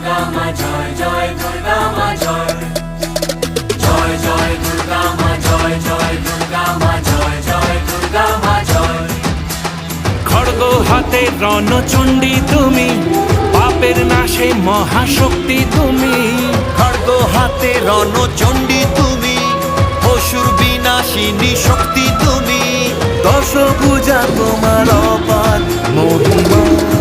দুর্গা মা জয় জয় দুর্গা মা জয় জয় জয় দুর্গা মা জয় জয় দুর্গা মা জয় জয় দুর্গা মা জয়। খড়গ হাতে রণচণ্ডী তুমি, পাপের নাশে মহাশক্তি তুমি। খড়গ হাতে রণচণ্ডী তুমি, অসুর বিনাশিনী শক্তি তুমি। দশভুজা তোমার অপার মহিমা।